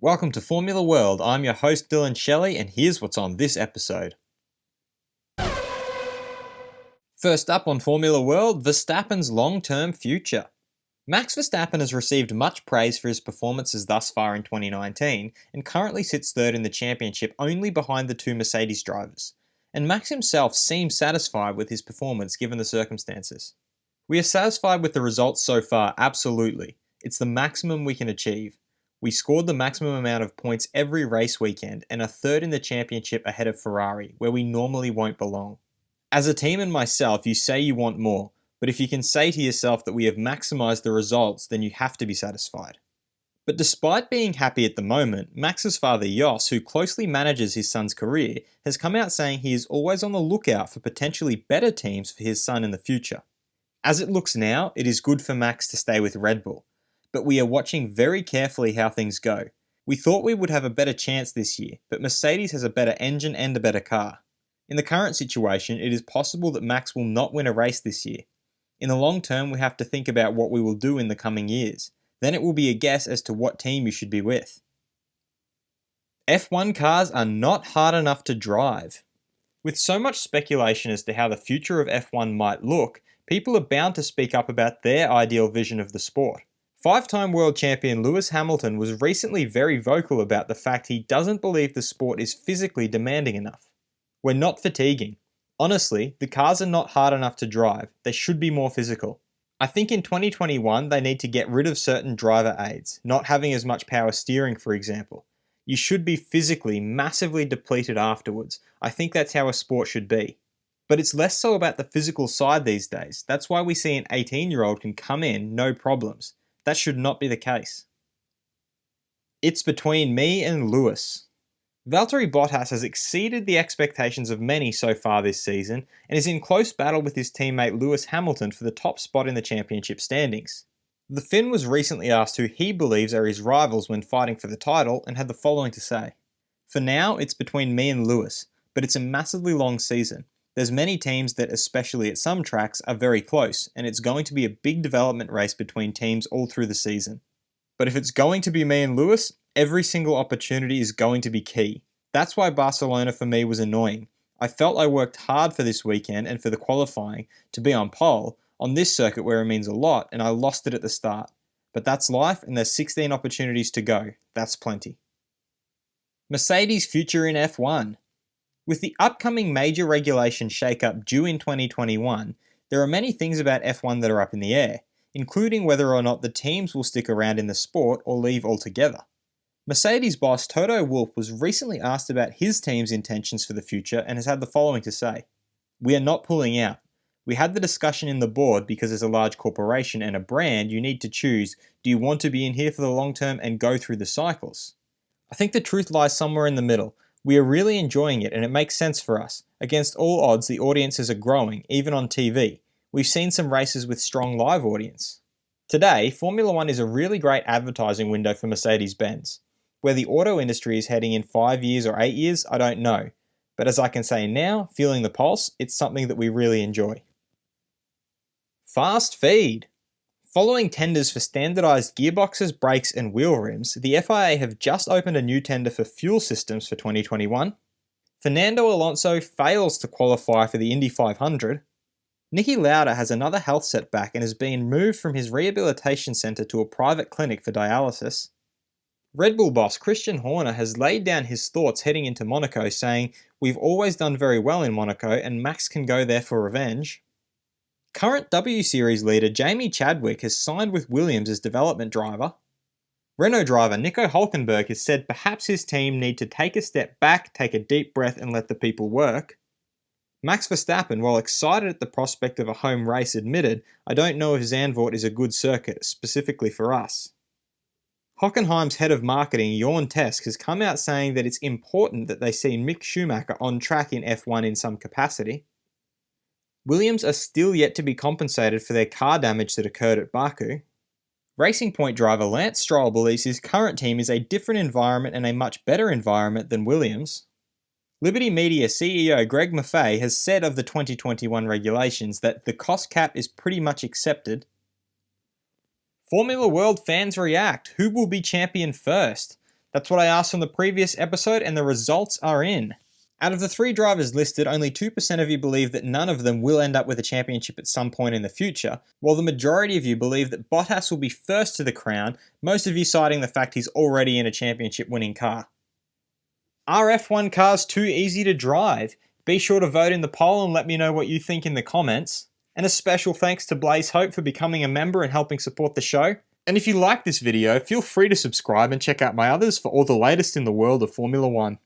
Welcome to Formula World. I'm your host Dylan Shelley, and here's what's on this episode. First up on Formula World, Verstappen's long-term future. Max Verstappen has received much praise for his performances thus far in 2019 and currently sits third in the championship only behind the two Mercedes drivers. And Max himself seems satisfied with his performance given the circumstances. We are satisfied with the results so far, absolutely. It's the maximum we can achieve. We scored the maximum amount of points every race weekend and are third in the championship ahead of Ferrari, where we normally won't belong. As a team and myself, you say you want more, but if you can say to yourself that we have maximised the results, then you have to be satisfied. But despite being happy at the moment, Max's father Jos, who closely manages his son's career, has come out saying he is always on the lookout for potentially better teams for his son in the future. As it looks now, it is good for Max to stay with Red Bull, but we are watching very carefully how things go. We thought we would have a better chance this year, but Mercedes has a better engine and a better car. In the current situation, it is possible that Max will not win a race this year. In the long term, we have to think about what we will do in the coming years. Then it will be a guess as to what team you should be with. F1 cars are not hard enough to drive. With so much speculation as to how the future of F1 might look, people are bound to speak up about their ideal vision of the sport. Five-time world champion Lewis Hamilton was recently very vocal about the fact he doesn't believe the sport is physically demanding enough. We're not fatiguing. Honestly, the cars are not hard enough to drive. They should be more physical. I think in 2021 they need to get rid of certain driver aids, not having as much power steering for example. You should be physically massively depleted afterwards. I think that's how a sport should be. But it's less so about the physical side these days. That's why we see an 18-year-old can come in, no problems. That should not be the case. It's between me and Lewis. Valtteri Bottas has exceeded the expectations of many so far this season and is in close battle with his teammate Lewis Hamilton for the top spot in the championship standings. The Finn was recently asked who he believes are his rivals when fighting for the title and had the following to say. For now, it's between me and Lewis, but it's a massively long season. There's many teams that, especially at some tracks, are very close, and it's going to be a big development race between teams all through the season. But if it's going to be me and Lewis, every single opportunity is going to be key. That's why Barcelona for me was annoying. I felt I worked hard for this weekend and for the qualifying to be on pole, on this circuit where it means a lot, and I lost it at the start. But that's life, and there's 16 opportunities to go. That's plenty. Mercedes' future in F1. With the upcoming major regulation shake-up due in 2021, there are many things about F1 that are up in the air, including whether or not the teams will stick around in the sport or leave altogether. Mercedes boss Toto Wolff was recently asked about his team's intentions for the future and has had the following to say. We are not pulling out. We had the discussion in the board because as a large corporation and a brand, you need to choose, do you want to be in here for the long term and go through the cycles? I think the truth lies somewhere in the middle. We are really enjoying it and it makes sense for us. Against all odds, the audiences are growing, even on TV. We've seen some races with strong live audience. Today, Formula 1 is a really great advertising window for Mercedes-Benz. Where the auto industry is heading in 5 years or 8 years, I don't know. But as I can say now, feeling the pulse, it's something that we really enjoy. Fast feed. Following tenders for standardised gearboxes, brakes and wheel rims, the FIA have just opened a new tender for fuel systems for 2021. Fernando Alonso fails to qualify for the Indy 500. Niki Lauda has another health setback and has been moved from his rehabilitation centre to a private clinic for dialysis. Red Bull boss Christian Horner has laid down his thoughts heading into Monaco, saying, "We've always done very well in Monaco and Max can go there for revenge." Current W Series leader Jamie Chadwick has signed with Williams as development driver. Renault driver Nico Hülkenberg has said perhaps his team need to take a step back, take a deep breath and let the people work. Max Verstappen, while excited at the prospect of a home race, admitted, "I don't know if Zandvoort is a good circuit, specifically for us." Hockenheim's head of marketing, Jorn Tesk, has come out saying that it's important that they see Mick Schumacher on track in F1 in some capacity. Williams are still yet to be compensated for their car damage that occurred at Baku. Racing Point driver Lance Stroll believes his current team is a different environment and a much better environment than Williams. Liberty Media CEO Greg Maffei has said of the 2021 regulations that the cost cap is pretty much accepted. Formula World fans react. Who will be champion first? That's what I asked on the previous episode, and the results are in. Out of the 3 drivers listed, only 2% of you believe that none of them will end up with a championship at some point in the future, while the majority of you believe that Bottas will be first to the crown, most of you citing the fact he's already in a championship-winning car. Are F1 cars too easy to drive? Be sure to vote in the poll and let me know what you think in the comments. And a special thanks to Blaze Hope for becoming a member and helping support the show. And if you like this video, feel free to subscribe and check out my others for all the latest in the world of Formula 1.